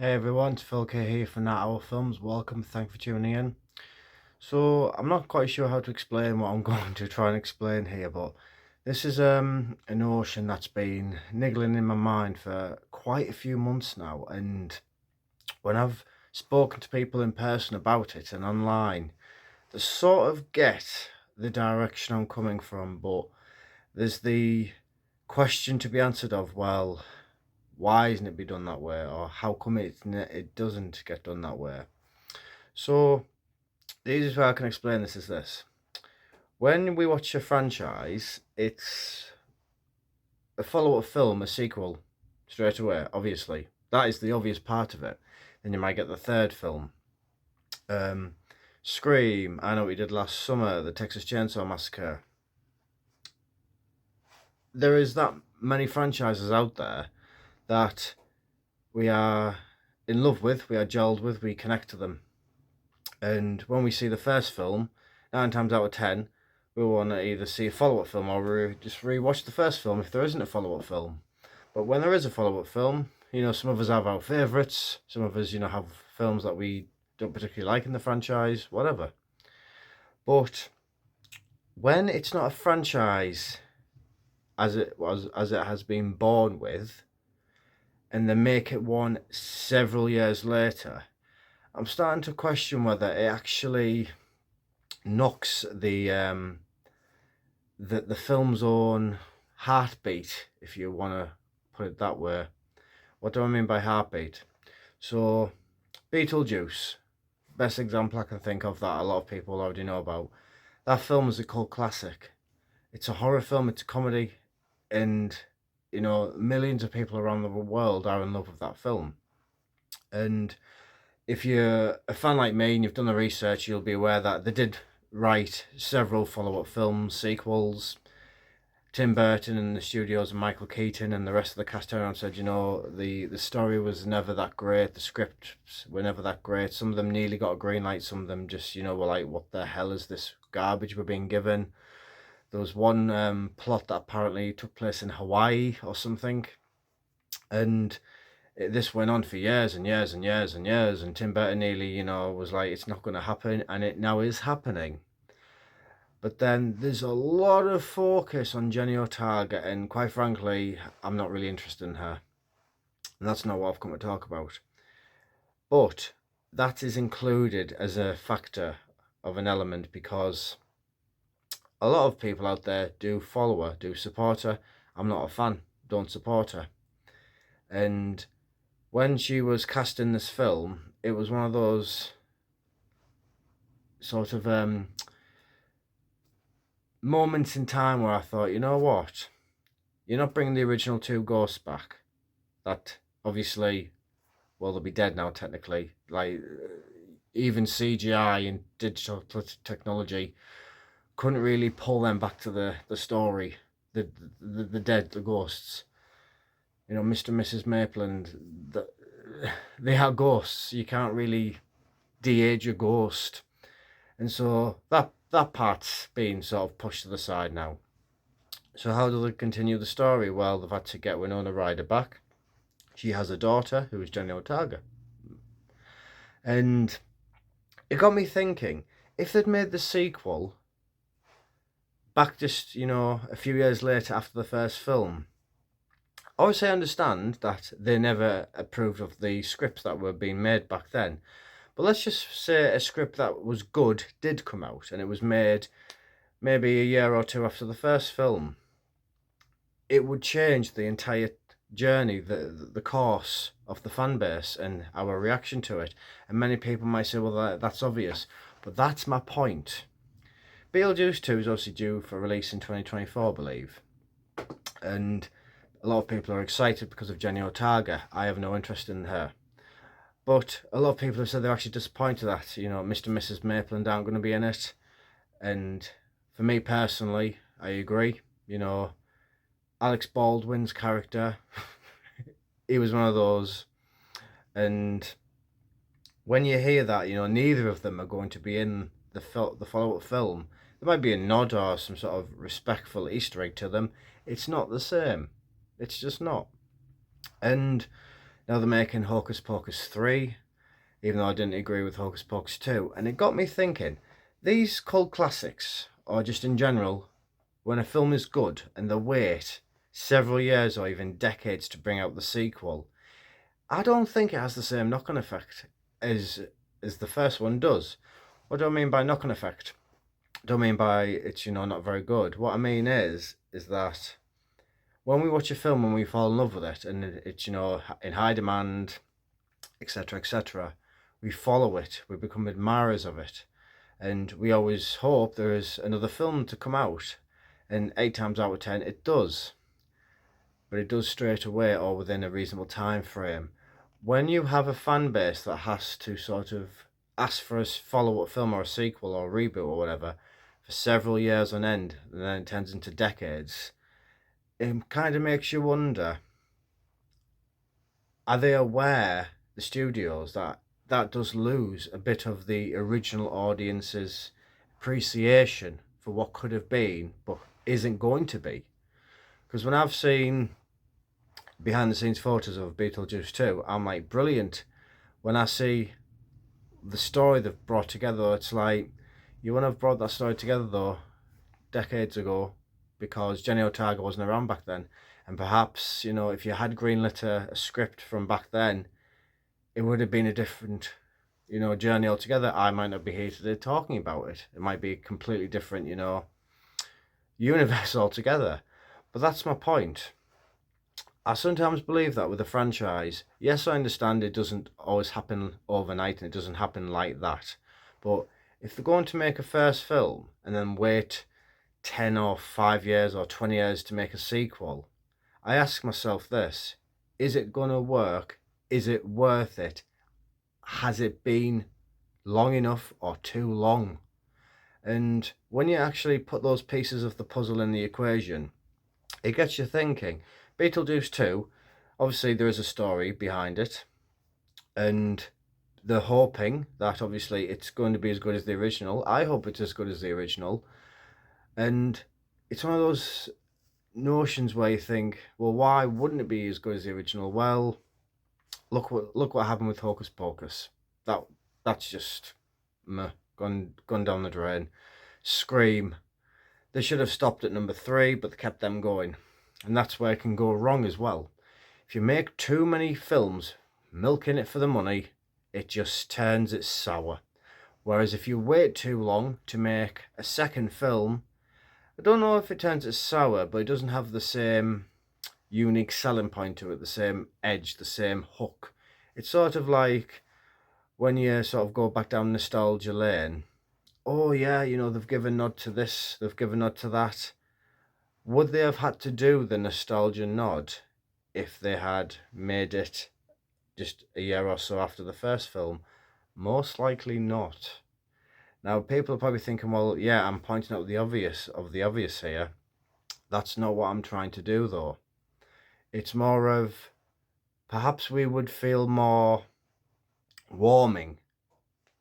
Hey everyone, it's Phil K here from Nat Owl Films. Welcome, thank you for tuning in. So I'm not quite sure how to explain what I'm going to try and explain here, but this is a notion that's been niggling in my mind for quite a few months now, and when I've spoken to people in person about it and online, they sort of get the direction I'm coming from, but there's the question to be answered of, well, why isn't it be done that way, or how come it doesn't get done that way? So the easiest way I can explain this is this: when we watch a franchise, it's a follow-up film, a sequel, straight away. Obviously, that is the obvious part of it. Then you might get the third film. Um, Scream. I know what we did last summer. The Texas Chainsaw Massacre. There is that many franchises out there that we are in love with, we are gelled with, we connect to them. And when we see the first film, 9 times out of 10, we want to either see a follow up film or just rewatch the first film if there isn't a follow up film. But when there is a follow up film, some of us have our favourites, some of us, have films that we don't particularly like in the franchise, whatever. But when it's not a franchise as it has been born with, and they make it one several years later, I'm starting to question whether it actually knocks the film's own heartbeat, if you want to put it that way. What do I mean by heartbeat? So, Beetlejuice, best example I can think of that a lot of people already know about. That film is a cult classic. It's a horror film, it's a comedy, and millions of people around the world are in love with that film. And if you're a fan like me and you've done the research, you'll be aware that they did write several follow-up films, sequels. Tim Burton and the studios and Michael Keaton and the rest of the cast around said, the story was never that great, the scripts were never that great. Some of them nearly got a green light, some of them just, were like, what the hell is this garbage we're being given? There was one plot that apparently took place in Hawaii or something, and this went on for years and years and years and years, and Tim Burton nearly, was like, it's not going to happen, and it now is happening. But then there's a lot of focus on Jenny Otaga, and quite frankly, I'm not really interested in her. And that's not what I've come to talk about. But that is included as a factor of an element because a lot of people out there do follow her, do support her. I'm not a fan, don't support her. And when she was cast in this film, it was one of those sort of moments in time where I thought, you know what? You're not bringing the original two ghosts back. That obviously, well, they'll be dead now technically. Like even CGI and digital technology couldn't really pull them back to the story. The dead, the ghosts. Mr. and Mrs. Maitland, they are ghosts. You can't really de-age a ghost, and so that part's been sort of pushed to the side now. So how do they continue the story? Well, they've had to get Winona Ryder back. She has a daughter who is Jenny Otaga. And it got me thinking, if they'd made the sequel back just, a few years later after the first film, obviously I understand that they never approved of the scripts that were being made back then. But let's just say a script that was good did come out and it was made maybe a year or two after the first film. It would change the entire journey, the course of the fan base and our reaction to it. And many people might say, well, that's obvious. But that's my point. Beetlejuice 2 is obviously due for release in 2024, I believe. And a lot of people are excited because of Jenny Otaga. I have no interest in her. But a lot of people have said they're actually disappointed that, Mr. and Mrs. Maitland aren't going to be in it. And for me personally, I agree. Alex Baldwin's character, he was one of those. And when you hear that, neither of them are going to be in the follow-up film, there might be a nod or some sort of respectful Easter egg to them. It's not the same. It's just not. And Now they're making Hocus Pocus 3, even though I didn't agree with Hocus Pocus 2. And it got me thinking, these cult classics, or just in general, when a film is good and they wait several years or even decades to bring out the sequel, I don't think it has the same knock-on effect as the first one does. What do I mean by knock-on effect? I don't mean by it's not very good. What I mean is that when we watch a film and we fall in love with it and it's in high demand, etc., etc., we follow it, we become admirers of it, and we always hope there is another film to come out, and 8 times out of 10 it does, but it does straight away or within a reasonable time frame. When you have a fan base that has to sort of ask for a follow-up film or a sequel or a reboot or whatever for several years on end, and then it turns into decades, it kind of makes you wonder, are they aware, the studios, that does lose a bit of the original audience's appreciation for what could have been but isn't going to be? Because when I've seen behind the scenes photos of Beetlejuice 2, I'm like, brilliant. When I see the story they've brought together, it's like, you wouldn't have brought that story together though decades ago, because Jenny Otago wasn't around back then. And perhaps, if you had greenlit a script from back then, it would have been a different, journey altogether. I might not be here today talking about it. It might be a completely different, universe altogether. But that's my point. I sometimes believe that with a franchise. Yes, I understand it doesn't always happen overnight and it doesn't happen like that. But if they're going to make a first film and then wait 10 or 5 years or 20 years to make a sequel, I ask myself this: is it going to work? Is it worth it? Has it been long enough or too long? And when you actually put those pieces of the puzzle in the equation, it gets you thinking. Beetlejuice 2, obviously there is a story behind it, and they're hoping that obviously it's going to be as good as the original. I hope it's as good as the original. And it's one of those notions where you think, well, why wouldn't it be as good as the original? Well, look what happened with Hocus Pocus. That's just gone down the drain. Scream, they should have stopped at number 3, but they kept them going, and that's where it can go wrong as well. If you make too many films milking it for the money, it just turns it sour. Whereas if you wait too long to make a second film, I don't know if it turns it sour, but it doesn't have the same unique selling point to it, the same edge, the same hook. It's sort of like when you sort of go back down nostalgia lane. Oh yeah, they've given nod to this, they've given nod to that. Would they have had to do the nostalgia nod if they had made it just a year or so after the first film? Most likely not. Now, people are probably thinking, well, yeah, I'm pointing out the obvious here. That's not what I'm trying to do, though. It's more of, perhaps we would feel more warming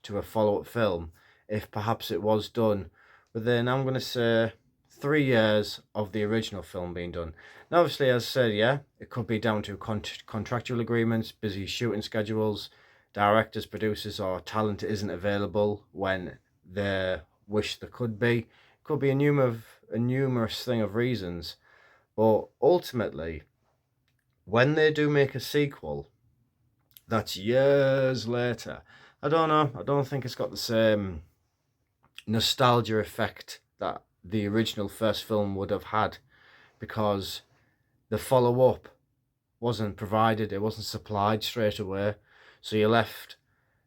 to a follow-up film if perhaps it was done within, I'm going to say, 3 years of the original film being done. Now, obviously, as I said, yeah, it could be down to contractual agreements, busy shooting schedules, directors, producers, or talent isn't available when they wish there could be. It could be a numerous thing of reasons. But ultimately, when they do make a sequel, that's years later. I don't know. I don't think it's got the same nostalgia effect that the original first film would have had, because the follow-up wasn't provided, it wasn't supplied straight away. So you're left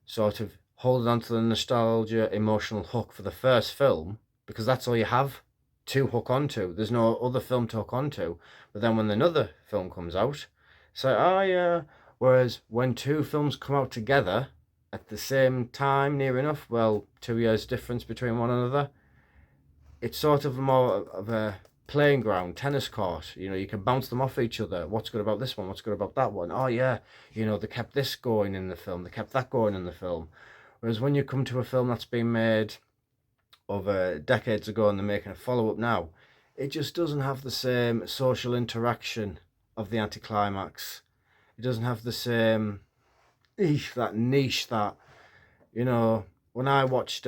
sort of holding on to the nostalgia, emotional hook for the first film, because that's all you have to hook onto. There's no other film to hook onto. But then when another film comes out, it's like, oh yeah. Whereas when two films come out together at the same time, near enough, well, 2 years difference between one another, it's sort of more of a playing ground, tennis court. You can bounce them off each other. What's good about this one? What's good about that one? Oh yeah, they kept this going in the film. They kept that going in the film. Whereas when you come to a film that's been made over decades ago and they're making a follow-up now, it just doesn't have the same social interaction of the anticlimax. It doesn't have the same that niche that, you know, when I watched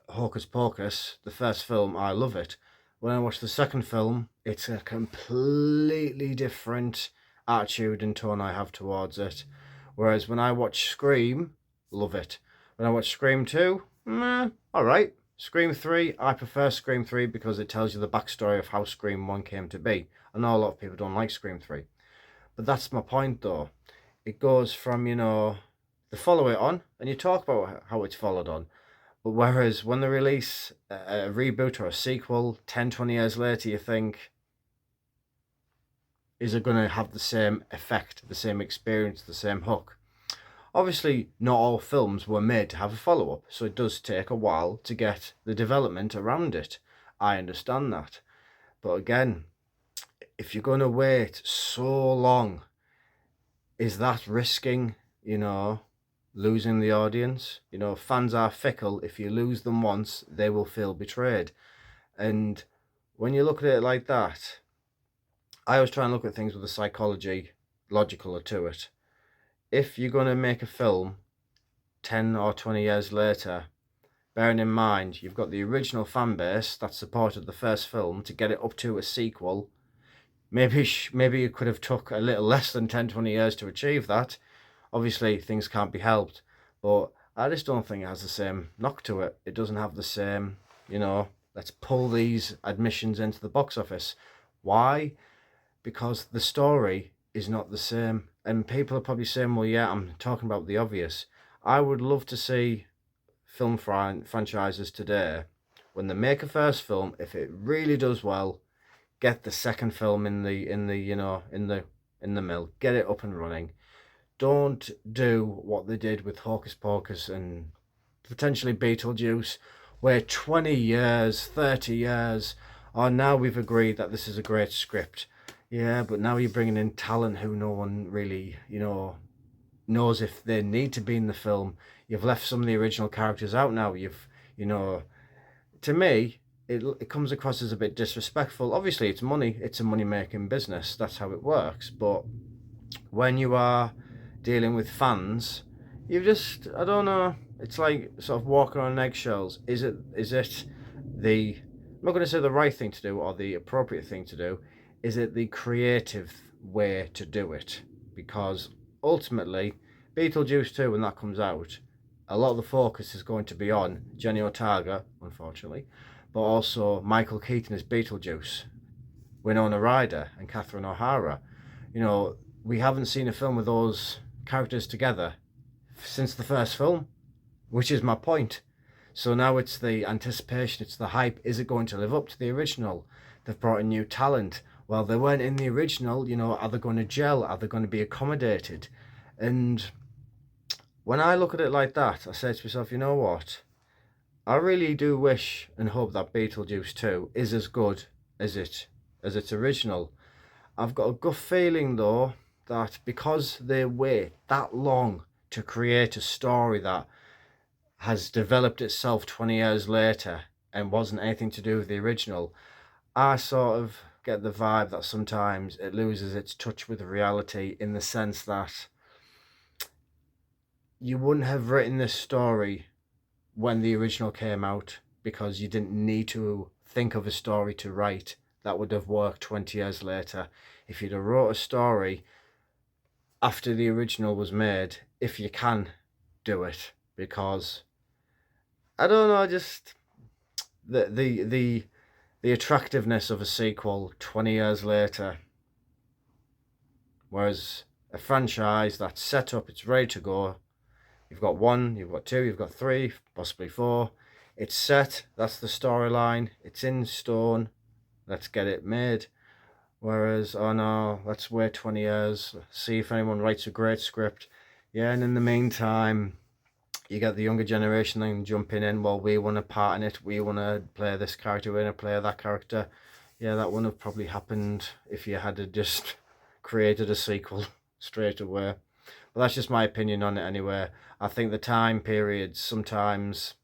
Hocus Pocus, the first film, I love it. When I watch the second film, it's a completely different attitude and tone I have towards it. Whereas when I watch Scream, love it. When I watch Scream 2, alright. Scream 3, I prefer Scream 3 because it tells you the backstory of how Scream 1 came to be. I know a lot of people don't like Scream 3. But that's my point though. It goes from, you know, they follow it on, and you talk about how it's followed on. But whereas when they release a reboot or a sequel 10, 20 years later, you think, is it going to have the same effect, the same experience, the same hook? Obviously, not all films were made to have a follow-up, so it does take a while to get the development around it. I understand that. But again, if you're going to wait so long, is that risking, you know, losing the audience? You know, fans are fickle. If you lose them once, they will feel betrayed. And when you look at it like that, I always try and look at things with a psychology logical to it. If you're going to make a film 10 or 20 years later, bearing in mind you've got the original fan base that supported the first film to get it up to a sequel, maybe you could have took a little less than 10, 20 years to achieve that. Obviously, things can't be helped, but I just don't think it has the same knock to it. It doesn't have the same, you know, let's pull these admissions into the box office. Why? Because the story is not the same. And people are probably saying, well, yeah, I'm talking about the obvious. I would love to see film franchises today, when they make a first film, if it really does well, get the second film in the mill, get it up and running. Don't do what they did with Hocus Pocus and potentially Beetlejuice, where 20 years, 30 years, oh, now we've agreed that this is a great script. Yeah, but now you're bringing in talent who no one really, you know, knows if they need to be in the film. You've left some of the original characters out now. You know, to me, it comes across as a bit disrespectful. Obviously, it's money. It's a money-making business. That's how it works. But when you are dealing with fans, you just, I don't know, it's like sort of walking on eggshells. Is it the, I'm not going to say the right thing to do or the appropriate thing to do, is it the creative way to do it? Because ultimately, Beetlejuice 2, when that comes out, a lot of the focus is going to be on Jenny Ortega, unfortunately, but also Michael Keaton as Beetlejuice, Winona Ryder and Catherine O'Hara. You know, we haven't seen a film with those characters together since the first film, which is my point. So now it's the anticipation, it's the hype. Is it going to live up to the original? They've brought in new talent. Well, they weren't in the original, you know, are they going to gel? Are they going to be accommodated? And when I look at it like that, I say to myself, you know what? I really do wish and hope that Beetlejuice 2 is as good as its original. I've got a gut feeling though that because they wait that long to create a story that has developed itself 20 years later and wasn't anything to do with the original, I sort of get the vibe that sometimes it loses its touch with reality, in the sense that you wouldn't have written this story when the original came out because you didn't need to think of a story to write that would have worked 20 years later. If you'd have wrote a story after the original was made, if you can do it, because I don't know, just the attractiveness of a sequel 20 years later, whereas a franchise that's set up, it's ready to go. You've got 1, you've got 2, you've got 3, possibly 4. It's set, that's the storyline, it's in stone, let's get it made. Whereas, oh no, let's wait 20 years, see if anyone writes a great script. Yeah, and in the meantime, you get the younger generation then jumping in, well, we want to part in it, we want to play this character, we want to play that character. Yeah, that wouldn't have probably happened if you had just created a sequel straight away. But that's just my opinion on it anyway. I think the time periods, sometimes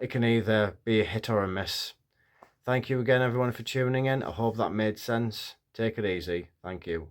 it can either be a hit or a miss. Thank you again, everyone, for tuning in. I hope that made sense. Take it easy. Thank you.